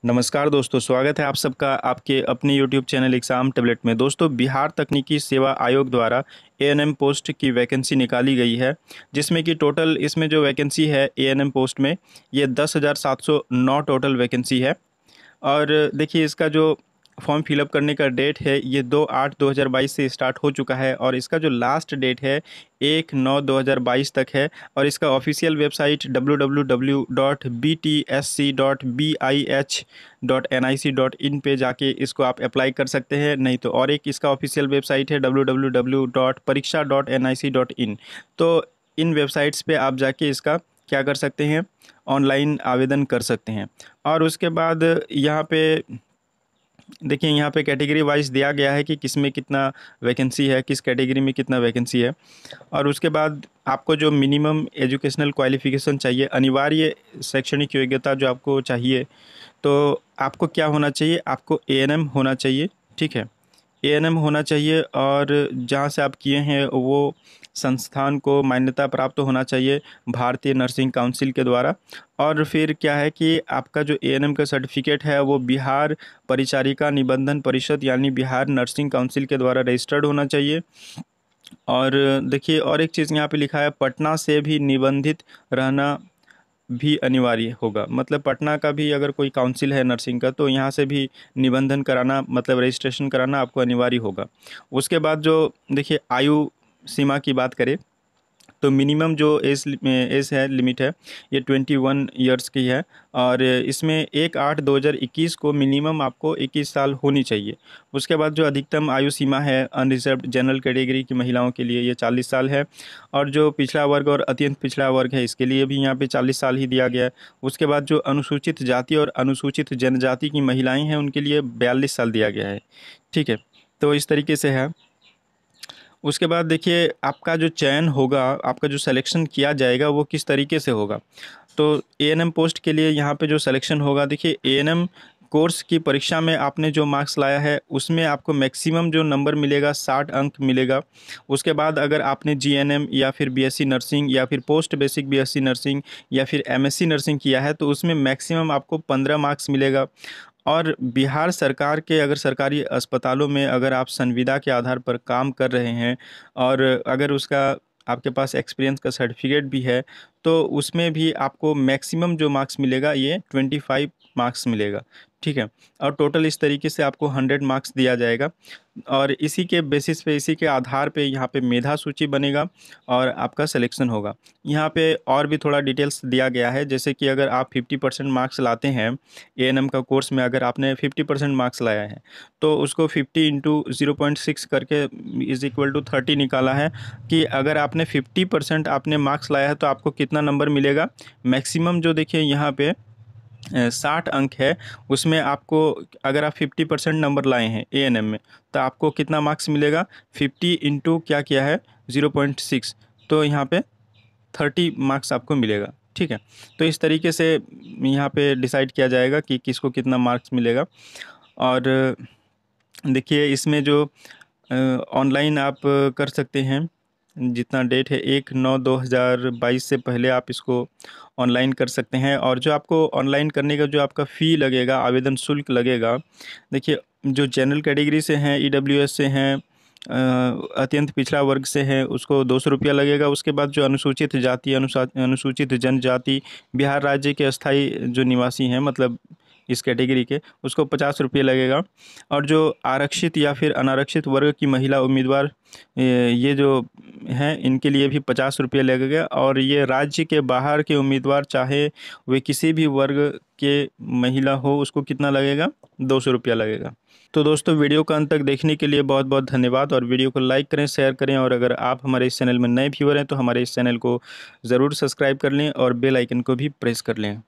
नमस्कार दोस्तों, स्वागत है आप सबका आपके अपने YouTube चैनल एग्ज़ाम टैबलेट में। दोस्तों, बिहार तकनीकी सेवा आयोग द्वारा एएनएम पोस्ट की वैकेंसी निकाली गई है, जिसमें कि टोटल इसमें जो वैकेंसी है एएनएम पोस्ट में ये 10,709 टोटल वैकेंसी है। और देखिए, इसका जो फॉर्म फिलअप करने का डेट है ये 2/8/2022 से स्टार्ट हो चुका है और इसका जो लास्ट डेट है 1/9/2022 तक है। और इसका ऑफिशियल वेबसाइट www.btsc.bih.nic.in पे जाके इसको आप अप्लाई कर सकते हैं। नहीं तो और एक इसका ऑफिशियल वेबसाइट है www.pariksha.nic.in। तो इन वेबसाइट्स पे आप जाके इसका क्या कर सकते हैं, ऑनलाइन आवेदन कर सकते हैं। और उसके बाद यहाँ पे देखिए, यहाँ पे कैटेगरी वाइज दिया गया है कि किस में कितना वैकेंसी है, किस कैटेगरी में कितना वैकेंसी है। और उसके बाद आपको जो मिनिमम एजुकेशनल क्वालिफिकेशन चाहिए, अनिवार्य शैक्षणिक योग्यता जो आपको चाहिए, तो आपको क्या होना चाहिए, आपको एएनएम होना चाहिए। ठीक है, एएनएम होना चाहिए और जहाँ से आप किए हैं वो संस्थान को मान्यता प्राप्त होना चाहिए भारतीय नर्सिंग काउंसिल के द्वारा। और फिर क्या है कि आपका जो एएनएम का सर्टिफिकेट है वो बिहार परिचारिका निबंधन परिषद यानी बिहार नर्सिंग काउंसिल के द्वारा रजिस्टर्ड होना चाहिए। और देखिए, और एक चीज़ यहाँ पे लिखा है, पटना से भी निबंधित रहना भी अनिवार्य होगा। मतलब पटना का भी अगर कोई काउंसिल है नर्सिंग का तो यहाँ से भी निबंधन कराना, मतलब रजिस्ट्रेशन कराना आपको अनिवार्य होगा। उसके बाद जो देखिए, आयु सीमा की बात करें तो मिनिमम जो एज है, लिमिट है, ये 21 ईयर्स की है। और इसमें 1/8/2021 को मिनिमम आपको 21 साल होनी चाहिए। उसके बाद जो अधिकतम आयु सीमा है अनरिजर्व्ड जनरल कैटेगरी की महिलाओं के लिए ये 40 साल है। और जो पिछड़ा वर्ग और अत्यंत पिछड़ा वर्ग है इसके लिए भी यहाँ पे 40 साल ही दिया गया है। उसके बाद जो अनुसूचित जाति और अनुसूचित जनजाति की महिलाएँ हैं उनके लिए 42 साल दिया गया है। ठीक है, तो इस तरीके से है। उसके बाद देखिए, आपका जो चयन होगा, आपका जो सिलेक्शन किया जाएगा वो किस तरीके से होगा। तो एएनएम पोस्ट के लिए यहाँ पे जो सिलेक्शन होगा, देखिए एएनएम कोर्स की परीक्षा में आपने जो मार्क्स लाया है उसमें आपको मैक्सिमम जो नंबर मिलेगा 60 अंक मिलेगा। उसके बाद अगर आपने जीएनएम या फिर बीएससी नर्सिंग या फिर पोस्ट बेसिक बीएससी नर्सिंग या फिर एमएससी नर्सिंग किया है तो उसमें मैक्सिमम आपको 15 मार्क्स मिलेगा। और बिहार सरकार के अगर सरकारी अस्पतालों में अगर आप संविदा के आधार पर काम कर रहे हैं और अगर उसका आपके पास एक्सपीरियंस का सर्टिफिकेट भी है तो उसमें भी आपको मैक्सिमम जो मार्क्स मिलेगा ये 25 मार्क्स मिलेगा। ठीक है, और टोटल इस तरीके से आपको 100 मार्क्स दिया जाएगा। और इसी के बेसिस पे, इसी के आधार पे यहाँ पे मेधा सूची बनेगा और आपका सिलेक्शन होगा। यहाँ पे और भी थोड़ा डिटेल्स दिया गया है, जैसे कि अगर आप 50% मार्क्स लाते हैं एएनएम का कोर्स में, अगर आपने 50% मार्क्स लाया है तो उसको 50 इंटू 0.6 करके =30 निकाला है कि अगर आपने 50% आपने मार्क्स लाया है तो आपको कितना नंबर मिलेगा। मैक्सिमम जो देखिए यहाँ पे 60 अंक है, उसमें आपको अगर आप 50% नंबर लाए हैं एएनएम में तो आपको कितना मार्क्स मिलेगा, 50 इंटू क्या किया है 0.6, तो यहाँ पे 30 मार्क्स आपको मिलेगा। ठीक है, तो इस तरीके से यहाँ पे डिसाइड किया जाएगा कि किसको कितना मार्क्स मिलेगा। और देखिए, इसमें जो ऑनलाइन आप कर सकते हैं, जितना डेट है 1/9/2022 से पहले आप इसको ऑनलाइन कर सकते हैं। और जो आपको ऑनलाइन करने का जो आपका फ़ी लगेगा, आवेदन शुल्क लगेगा, देखिए जो जनरल कैटेगरी से हैं, ईडब्ल्यूएस से हैं, अत्यंत पिछड़ा वर्ग से है उसको 200 रुपया लगेगा। उसके बाद जो अनुसूचित जाति, अनुसूचित जनजाति, बिहार राज्य के अस्थाई जो निवासी हैं, मतलब इस कैटेगरी के, उसको 50 रुपये लगेगा। और जो आरक्षित या फिर अनारक्षित वर्ग की महिला उम्मीदवार ये जो हैं इनके लिए भी 50 रुपये लगेगा। और ये राज्य के बाहर के उम्मीदवार चाहे वे किसी भी वर्ग के महिला हो उसको कितना लगेगा, 200 रुपया लगेगा। तो दोस्तों, वीडियो का अंत तक देखने के लिए बहुत बहुत धन्यवाद। और वीडियो को लाइक करें, शेयर करें, और अगर आप हमारे इस चैनल में नए व्यूअर हैं तो हमारे इस चैनल को ज़रूर सब्सक्राइब कर लें और बेल आइकन को भी प्रेस कर लें।